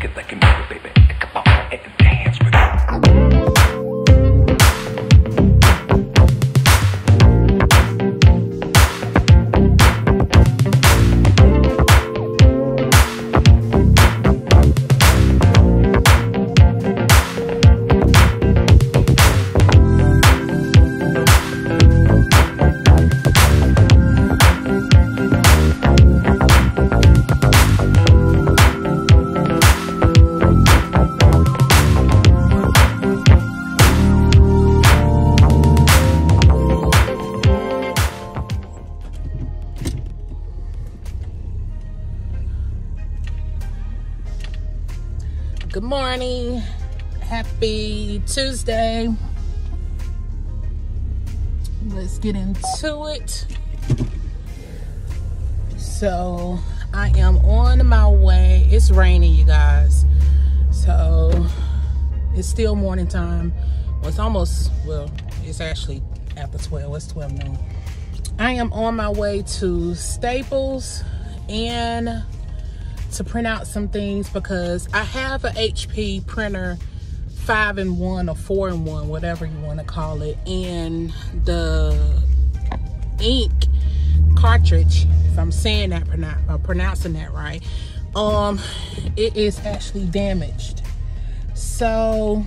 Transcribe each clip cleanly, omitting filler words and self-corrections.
Shake it like you move it, baby. Come on and dance with it. Good morning, happy Tuesday. Let's get into it. So I am on my way. It's raining, you guys, so it's still morning time. Well, it's almost, well, it's actually after 12. It's 12 noon. I am on my way to Staples and to print out some things because I have an HP printer 5-in-1 or 4-in-1, whatever you want to call it, and the ink cartridge, if I'm saying that, pronouncing that right, it is actually damaged. So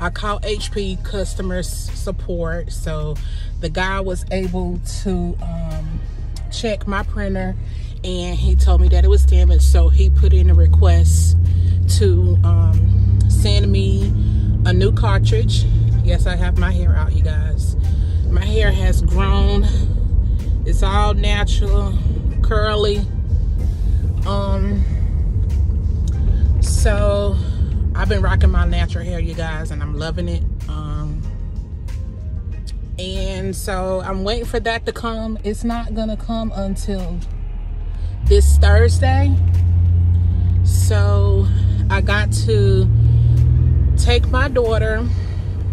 I called HP customer support. So the guy was able to check my printer, and he told me that it was damaged, so he put in a request to send me a new cartridge. Yes, I have my hair out, you guys. My hair has grown. It's all natural, curly. So I've been rocking my natural hair, you guys, and I'm loving it. And so I'm waiting for that to come. It's not gonna come until this Thursday. So I got to take my daughter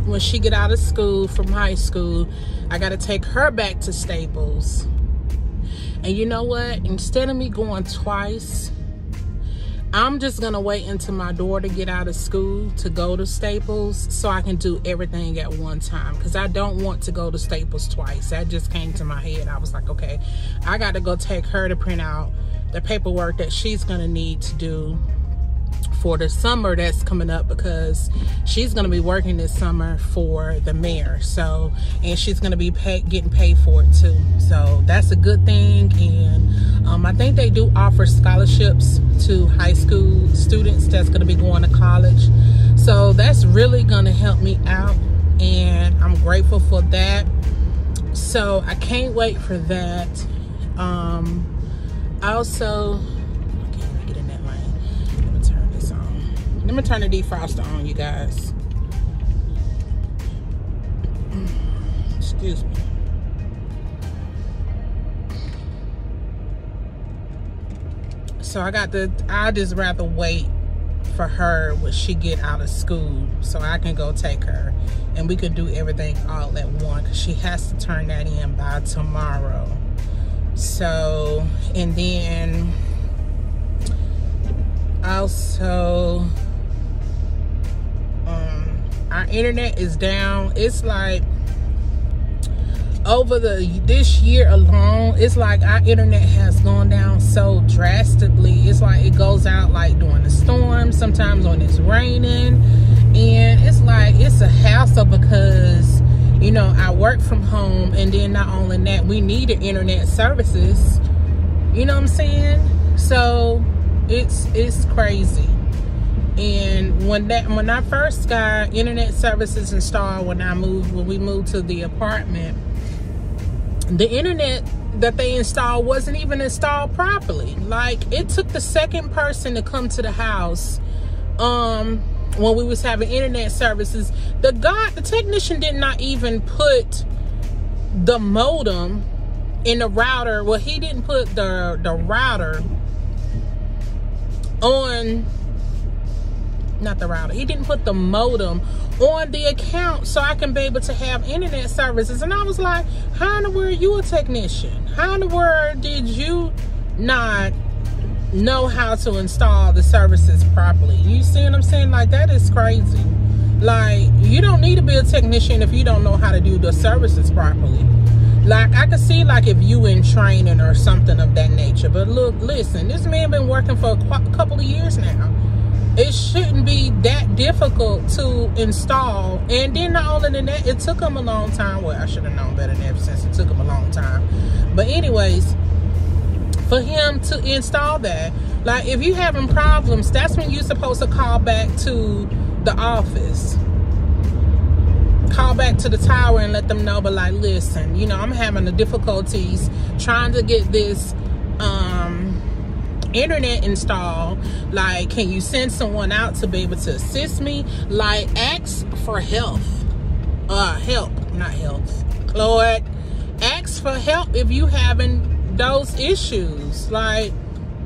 when she get out of school from high school. I got to take her back to Staples. And you know what? Instead of me going twice, I'm just gonna wait until my daughter get out of school to go to Staples so I can do everything at one time, because I don't want to go to Staples twice. That just came to my head. I was like, okay, I got to go take her to print out the paperwork that she's gonna need to do for the summer that's coming up, because she's gonna be working this summer for the mayor. So, and she's gonna be getting paid for it too. So that's a good thing. And I think they do offer scholarships to high school students that's gonna be going to college. So that's really gonna help me out, and I'm grateful for that. So I can't wait for that. Also, okay, let me get in that lane. Let me turn this on. Let me turn the defroster on, you guys. Excuse me. So I just rather wait for her when she get out of school so I can go take her and we can do everything all at once, because she has to turn that in by tomorrow. So, and then also our internet is down. It's like over this year alone, it's like our internet has gone down so drastically. It's like it goes out like during the storm, sometimes when it's raining, and it's like it's a hassle because, you know, I work from home, and then not only that, we need the internet services. You know what I'm saying? So it's crazy. And when I first got internet services installed, when we moved to the apartment, the internet that they installed wasn't even installed properly. Like, it took the second person to come to the house when we was having internet services. The technician did not even put the modem in the router. Well, he didn't put the router on, not the router, he didn't put the modem on the account so I can be able to have internet services. And I was like, how in the world are you a technician? How in the world did you not know how to install the services properly. You see what I'm saying? Like, that is crazy. Like, you don't need to be a technician if you don't know how to do the services properly. Like, I could see, like, if you in training or something of that nature. But look, listen, this man been working for a couple of years now. It shouldn't be that difficult to install. And then not only than that, it took him a long time. Well, I should have known better than ever since it took him a long time. But anyways, for him to install that, like, if you having problems, that's when you're supposed to call back to the office. Call back to the tower and let them know, but like, listen, you know, I'm having the difficulties trying to get this internet installed. Like, can you send someone out to be able to assist me? Like, ask for help. Lord, ask for help if you having those issues. Like,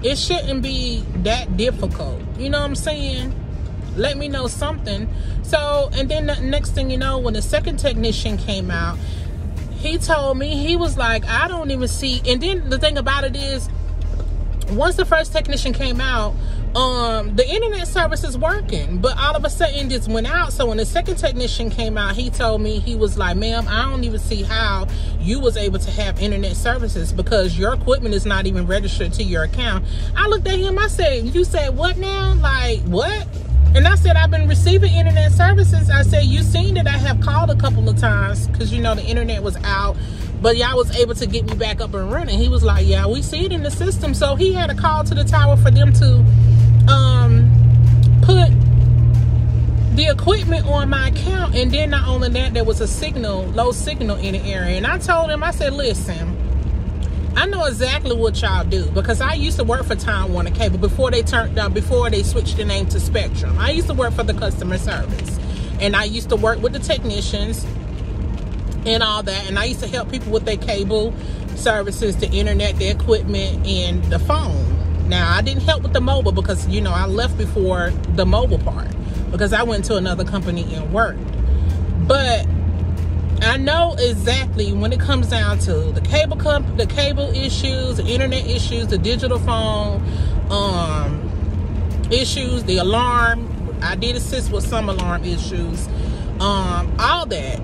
it shouldn't be that difficult. You know what I'm saying? Let me know something. So, and then the next thing you know, when the second technician came out, he told me, he was like, I don't even see. And then the thing about it is, once the first technician came out, the internet service is working, but all of a sudden it just went out. So when the second technician came out, he told me, he was like, ma'am, I don't even see how you was able to have internet services because your equipment is not even registered to your account. I looked at him, I said, you said what now? Like, what? And I said, I've been receiving internet services. I said, you seen that I have called a couple of times because, you know, the internet was out, but y'all was able to get me back up and running. He was like, yeah, we see it in the system. So he had a call to the tower for them to put the equipment on my account. And then not only that, there was a signal, low signal in the area. And I told him, I said, listen, I know exactly what y'all do because I used to work for Time Warner Cable before they switched the name to Spectrum. I used to work for the customer service, and I used to work with the technicians and all that, and I used to help people with their cable services, the internet, the equipment, and the phone. Now, I didn't help with the mobile because, you know, I left before the mobile part because I went to another company and worked. But I know exactly when it comes down to the cable issues, the internet issues, the digital phone issues, the alarm. I did assist with some alarm issues, all that.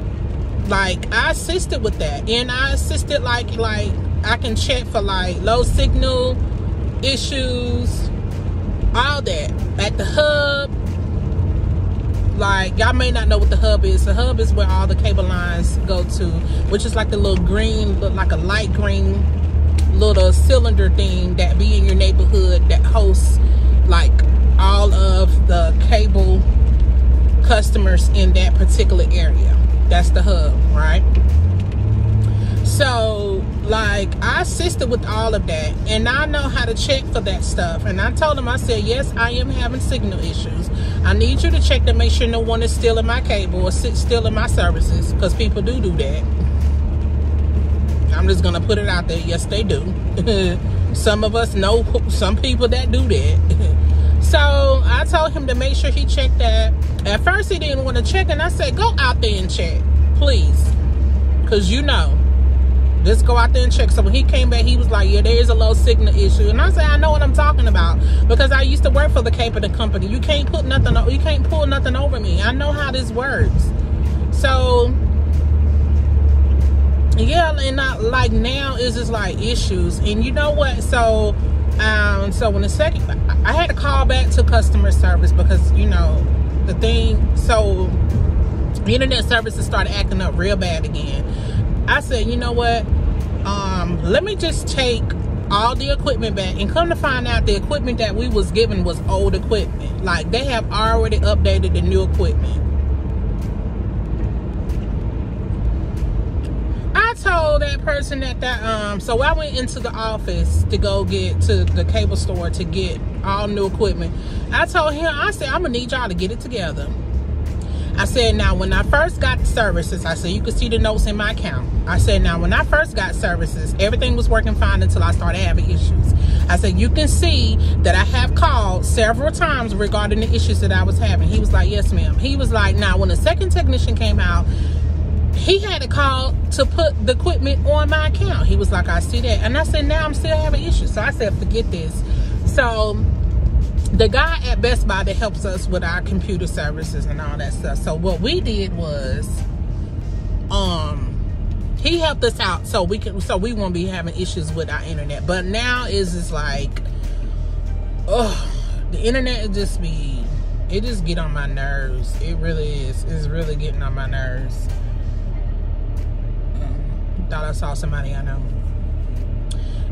Like, I assisted with that, and I assisted like I can check for like low signal issues, all that at the hub. Like, y'all may not know what the hub is. The hub is where all the cable lines go to, which is like the little green, look like a light green little cylinder thing that be in your neighborhood that hosts like all of the cable customers in that particular area. That's the hub, right? So, like, I assisted with all of that, and I know how to check for that stuff. And I told him, I said, yes, I am having signal issues. I need you to check to make sure no one is stealing my cable or stealing my services, because people do that. I'm just gonna put it out there. Yes, they do. Some of us know some people that do that. So I told him to make sure he checked that. At first he didn't want to check, and I said, go out there and check, please, because you know, just go out there and check. So when he came back, he was like, yeah, there is a low signal issue. And I said, I know what I'm talking about because I used to work for the cable company. You can't put nothing, you can't pull nothing over me. I know how this works. So yeah, and not like now is just like issues. And you know what? So so when the second, I had to call back to customer service because, you know, the thing, so the internet services started acting up real bad again. I said, you know what, let me just take all the equipment back. And come to find out, the equipment that we was given was old equipment. Like, they have already updated the new equipment. I told that person that so I went into the office to go get to the cable store to get all new equipment. I told him, I said, I'm gonna need y'all to get it together. I said, now, when I first got the services, I said, you can see the notes in my account. I said, now, when I first got services, everything was working fine until I started having issues. I said, you can see that I have called several times regarding the issues that I was having. He was like, yes, ma'am. He was like, now, when the second technician came out, he had to call to put the equipment on my account. He was like, I see that. And I said, now I'm still having issues. So I said, forget this. So the guy at Best Buy that helps us with our computer services and all that stuff. So what we did was, he helped us out so we won't be having issues with our internet. But now is just like, the internet it just get on my nerves. It really is. It's really getting on my nerves. Thought I saw somebody I know.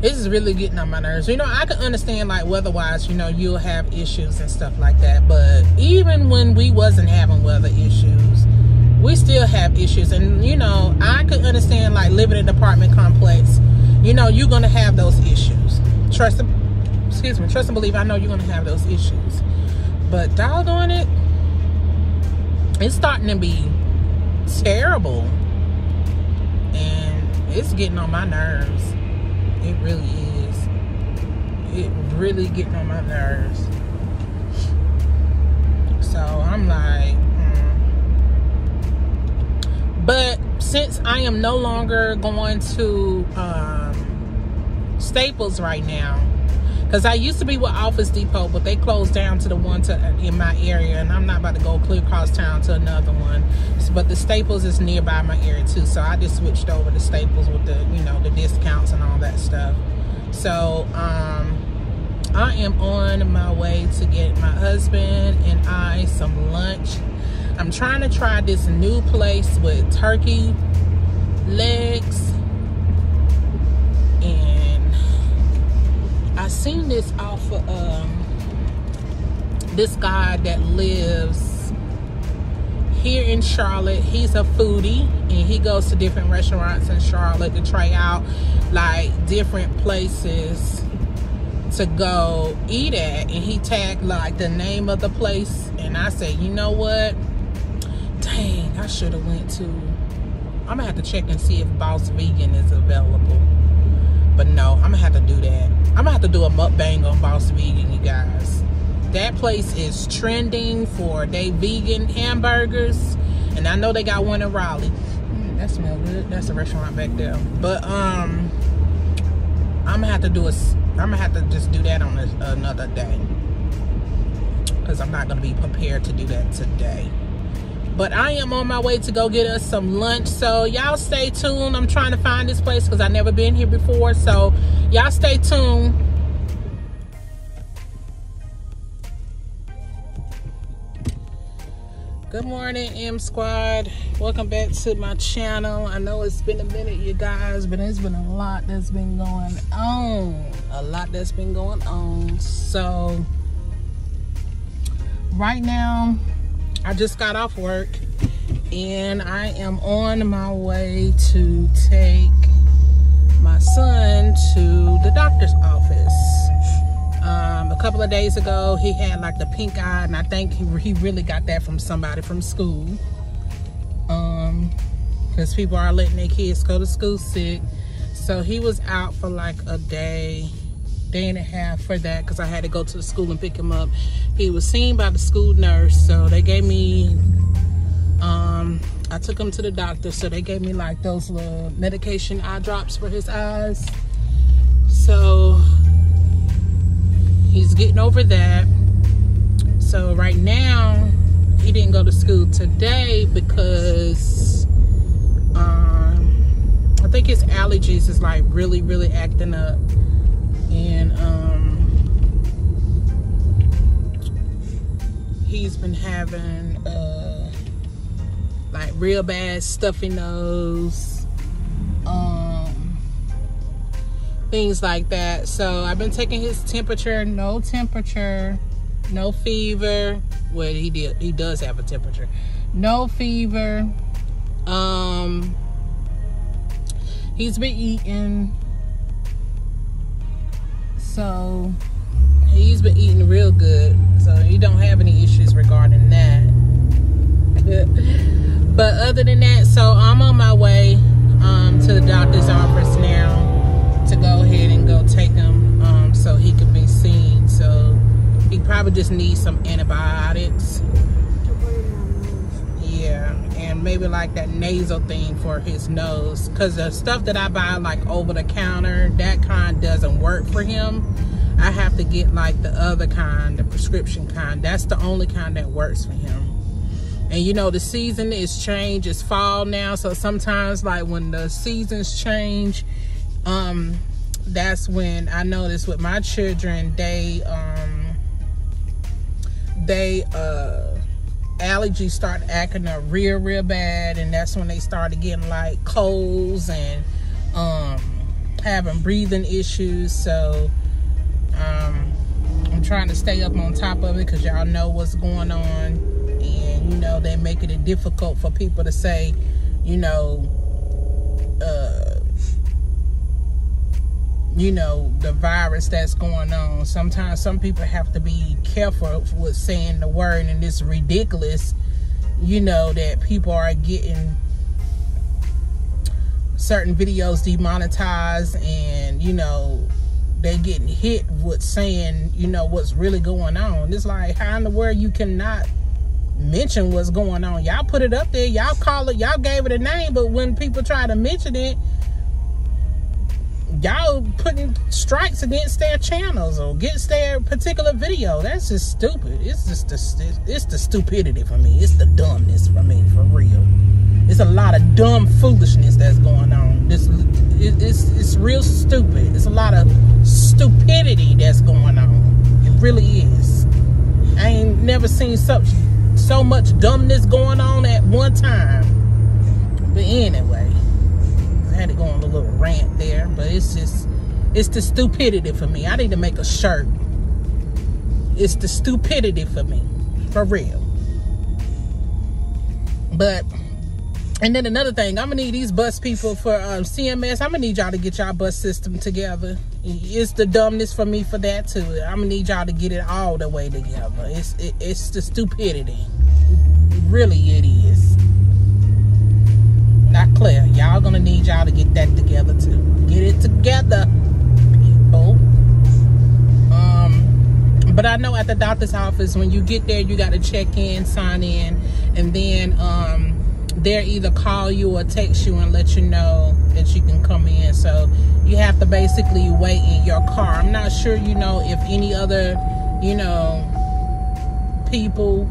This is really getting on my nerves. You know, I can understand, like, weather-wise, you know, you'll have issues and stuff like that. But even when we wasn't having weather issues, we still have issues. And, you know, I could understand, like, living in an apartment complex. You know, you're going to have those issues. Trust and believe, I know you're going to have those issues. But doggone it, it's starting to be terrible. And it's getting on my nerves. It really is. It really getting on my nerves. So I'm like, But since I am no longer going to Staples right now, because I used to be with Office Depot, but they closed down to the one in my area, and I'm not about to go clear across town to another one. But the Staples is nearby my area too, so I just switched over to Staples with the, you know, the discounts and all that stuff. So I am on my way to get my husband and I some lunch. I'm trying to try this new place with turkey legs, and I seen this off of this guy that lives here in Charlotte. He's a foodie and he goes to different restaurants in Charlotte to try out like different places to go eat at, and he tagged like the name of the place, and I said, you know what, dang, I should have went to, I'm gonna have to check and see if Boss Vegan is available. But no, I'm gonna have to do that. I'm gonna have to do a mukbang on Boss Vegan, you guys. That place is trending for their vegan hamburgers, and I know they got one in Raleigh. That smells good. That's a restaurant back there. But I'm gonna have to just do that on another day, because I'm not gonna be prepared to do that today. But I am on my way to go get us some lunch, so y'all stay tuned. I'm trying to find this place because I've never been here before, so y'all stay tuned. Good morning, M Squad. Welcome back to my channel. I know it's been a minute, you guys, but there's been a lot that's been going on. So right now, I just got off work and I am on my way to take my son to the doctor's office. A couple of days ago, he had like the pink eye, and I think he really got that from somebody from school. Because people are letting their kids go to school sick. So he was out for like a day and a half for that, because I had to go to the school and pick him up. He was seen by the school nurse, so they gave me, I took him to the doctor, so they gave me like those little medication eye drops for his eyes. So he's getting over that. So right now, he didn't go to school today because I think his allergies is like really acting up. And he's been having like real bad stuffy nose, things like that. So I've been taking his temperature, no fever. Well, he does have a temperature, no fever. He's been eating, so he's been eating real good, so he don't have any issues regarding that. But other than that, so I'm on my way to the doctor's office now to go ahead and go take him so he can be seen. So he probably just needs some antibiotics. Yeah, and maybe like that nasal thing for his nose, because the stuff that I buy like over the counter, that kind doesn't work for him. I have to get like the other kind, the prescription kind. That's the only kind that works for him. And you know, the season is changed. It's fall now, so sometimes like when the seasons change, that's when I notice with my children, they allergies start acting up real bad, and that's when they started getting like colds and having breathing issues. So I'm trying to stay up on top of it, because y'all know what's going on, and you know, they're making it difficult for people to say, you know, the virus that's going on. Sometimes some people have to be careful with saying the word, and it's ridiculous, you know, that people are getting certain videos demonetized, and you know, they getting hit with saying, you know, what's really going on. It's like, how in the world you cannot mention what's going on? Y'all put it up there, y'all call it, y'all gave it a name, but when people try to mention it, y'all putting strikes against their channels or against their particular video. That's just stupid. It's just it's the stupidity for me. It's the dumbness for me, for real. It's a lot of dumb foolishness that's going on. It's real stupid. It's a lot of stupidity that's going on. It really is. I ain't never seen so much dumbness going on at one time. But anyway, I had to go on a little rant there, but it's the stupidity for me. I need to make a shirt. It's the stupidity for me, for real. But, and then another thing, I'm gonna need these bus people for CMS. I'm gonna need y'all to get y'all bus system together. It's the dumbness for me for that too. I'm gonna need y'all to get it all the way together. It's the stupidity. Really, it is. Not clear. Y'all gonna need y'all to get that together too. Get it together, people. But I know at the doctor's office, when you get there, you got to check in, sign in, and then they'll either call you or text you and let you know that you can come in. So you have to basically wait in your car. I'm not sure, you know, if any other, you know, people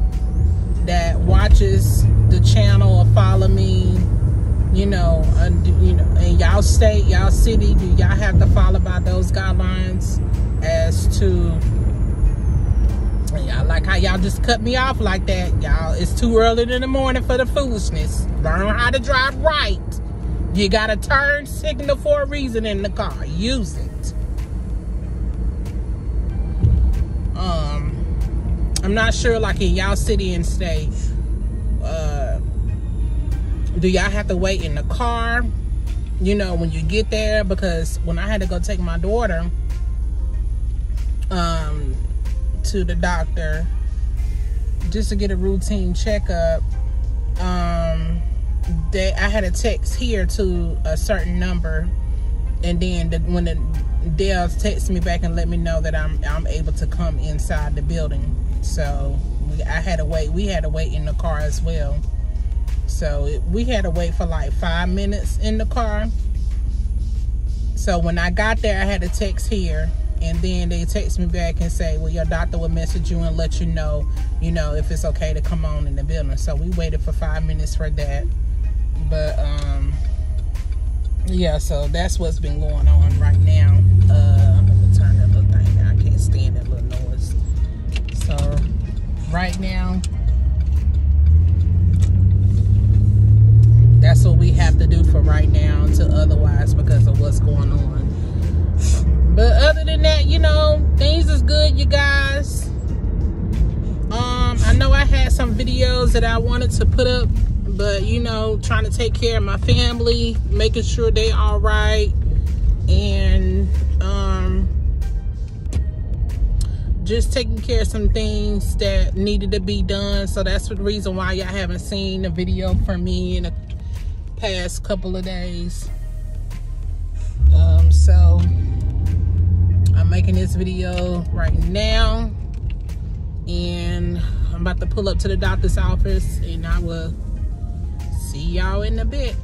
that watches the channel or follow me, you know, in y'all state, y'all city, do y'all have to follow by those guidelines as to, y'all like how y'all just cut me off like that? Y'all, it's too early in the morning for the foolishness. Learn how to drive right. You got a turn signal for a reason in the car. Use it. I'm not sure, like in y'all city and state, do y'all have to wait in the car, you know, when you get there? Because when I had to go take my daughter to the doctor just to get a routine checkup, I had a text here to a certain number, and then when they'll text me back and let me know that I'm able to come inside the building. So we had to wait in the car as well. So we had to wait for like 5 minutes in the car. So when I got there, I had a text here, and then they text me back and say, well, your doctor will message you and let you know, if it's okay to come on in the building. So we waited for 5 minutes for that. But yeah, so that's what's been going on right now. Let me turn that little thing down. I can't stand that little noise. So right now, that's what we have to do for right now until otherwise, because of what's going on. But other than that, you know, things is good, you guys. I know I had some videos that I wanted to put up, but you know, trying to take care of my family, making sure they all right, and just taking care of some things that needed to be done. So that's the reason why y'all haven't seen a video from me in the past couple of days. So I'm making this video right now, and I'm about to pull up to the doctor's office, and I will see y'all in a bit.